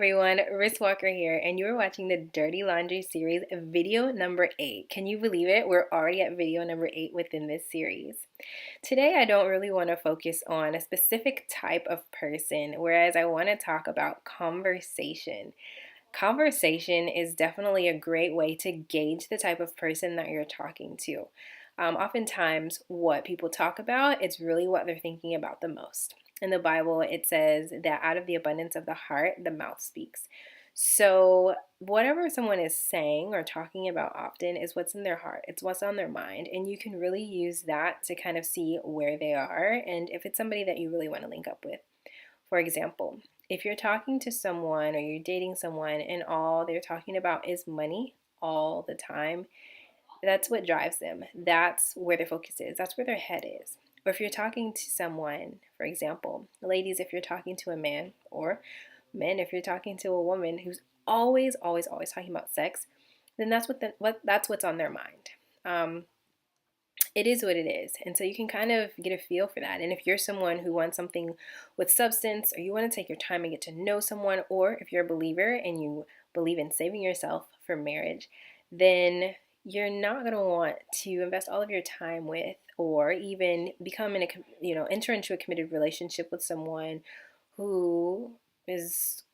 everyone, Ris here, and you are watching the Dirty Laundry series, video number 8. Can you believe it? We're already at video number 8 within this series. Today, I don't really want to focus on a specific type of person, whereas I want to talk about conversation. Conversation is definitely a great way to gauge the type of person that you're talking to. Oftentimes, what people talk about, it's really what they're thinking about the most. In the Bible, it says that out of the abundance of the heart, the mouth speaks. So, whatever someone is saying or talking about often is what's in their heart, it's what's on their mind, and you can really use that to kind of see where they are and if it's somebody that you really want to link up with. For example, if you're talking to someone or you're dating someone and all they're talking about is money all the time, that's what drives them. That's where their focus is. That's where their head is. Or if you're talking to someone, for example, ladies, if you're talking to a man, or men, if you're talking to a woman who's always talking about sex, then that's what's on their mind. It is what it is. And so you can kind of get a feel for that. And if you're someone who wants something with substance, or you want to take your time and get to know someone, or if you're a believer and you believe in saving yourself for marriage, then you're not going to want to invest all of your time with, or even become enter into a committed relationship with someone who is,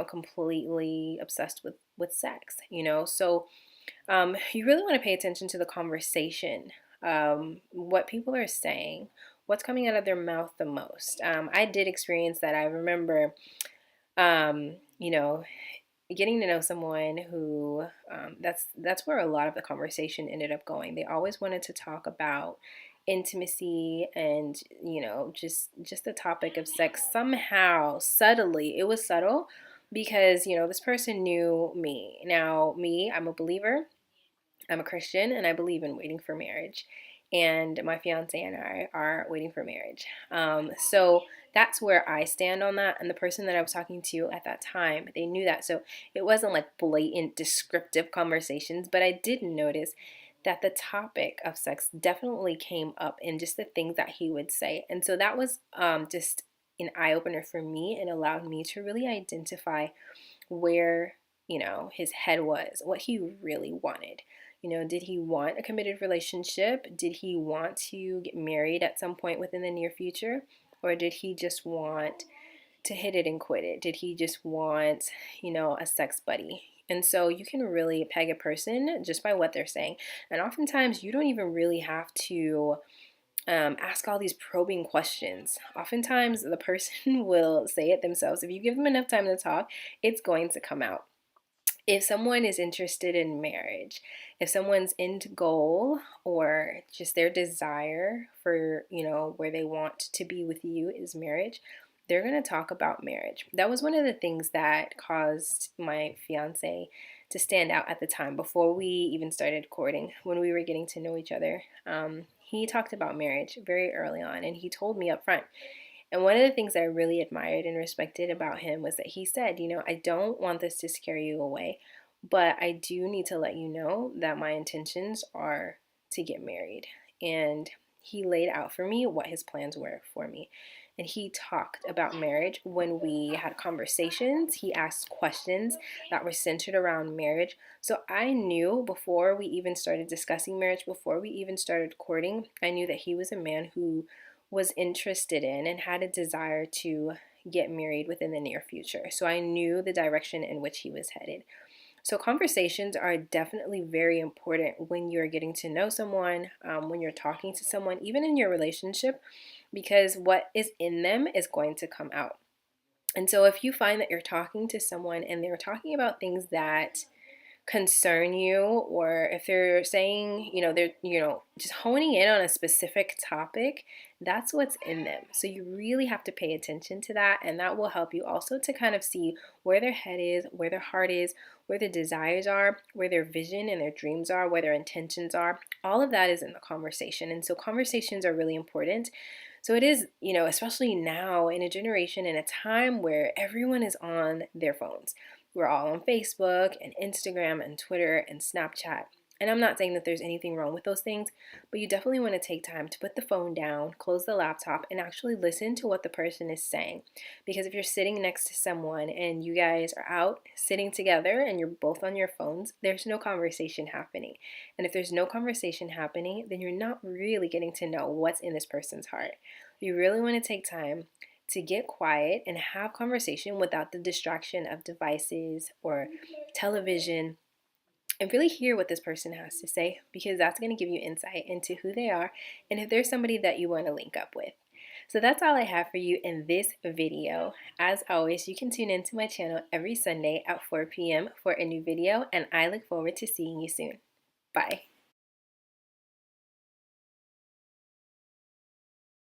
completely obsessed with sex, So you really want to pay attention to the conversation, what people are saying, what's coming out of their mouth the most. I did experience that. I remember, um, you know, getting to know someone who that's where a lot of the conversation ended up going. They always wanted to talk about intimacy and just the topic of sex. Somehow subtly, it was subtle, because this person knew me. Now me, I'm a believer, I'm a Christian, and I believe in waiting for marriage. And my fiance and I are waiting for marriage. So that's where I stand on that. And the person that I was talking to at that time, they knew that. So it wasn't like blatant descriptive conversations, but I did notice that the topic of sex definitely came up in just the things that he would say. And so that was just an eye opener for me, and allowed me to really identify where his head was, what he really wanted. Did he want a committed relationship? Did he want to get married at some point within the near future? Or did he just want to hit it and quit it? Did he just want, a sex buddy? And so you can really peg a person just by what they're saying. And oftentimes you don't even really have to ask all these probing questions. Oftentimes the person will say it themselves. If you give them enough time to talk, it's going to come out. If someone is interested in marriage, if someone's end goal or just their desire for, where they want to be with you is marriage, they're going to talk about marriage. That was one of the things that caused my fiance to stand out at the time before we even started courting, when we were getting to know each other. He talked about marriage very early on, and he told me up front. And one of the things I really admired and respected about him was that he said, I don't want this to scare you away, but I do need to let you know that my intentions are to get married. And he laid out for me what his plans were for me. And he talked about marriage when we had conversations. He asked questions that were centered around marriage. So I knew before we even started discussing marriage, before we even started courting, I knew that he was a man who was interested in and had a desire to get married within the near future. So I knew the direction in which he was headed. So conversations are definitely very important when you're getting to know someone, when you're talking to someone, even in your relationship, because what is in them is going to come out. And so if you find that you're talking to someone and they're talking about things that concern you, or if they're saying, they're, just honing in on a specific topic, that's what's in them. So you really have to pay attention to that, and that will help you also to kind of see where their head is, where their heart is, where their desires are, where their vision and their dreams are, where their intentions are. All of that is in the conversation. And so conversations are really important. So it is, especially now in a generation, in a time where everyone is on their phones. We're all on Facebook and Instagram and Twitter and Snapchat. And I'm not saying that there's anything wrong with those things, but you definitely want to take time to put the phone down, close the laptop, and actually listen to what the person is saying. Because if you're sitting next to someone and you guys are out sitting together and you're both on your phones, there's no conversation happening. And if there's no conversation happening, then you're not really getting to know what's in this person's heart. You really want to take time to get quiet and have conversation without the distraction of devices or television, and really hear what this person has to say, because that's going to give you insight into who they are and if there's somebody that you want to link up with. So that's all I have for you in this video. As always, you can tune into my channel every Sunday at 4 p.m. for a new video, and I look forward to seeing you soon. Bye.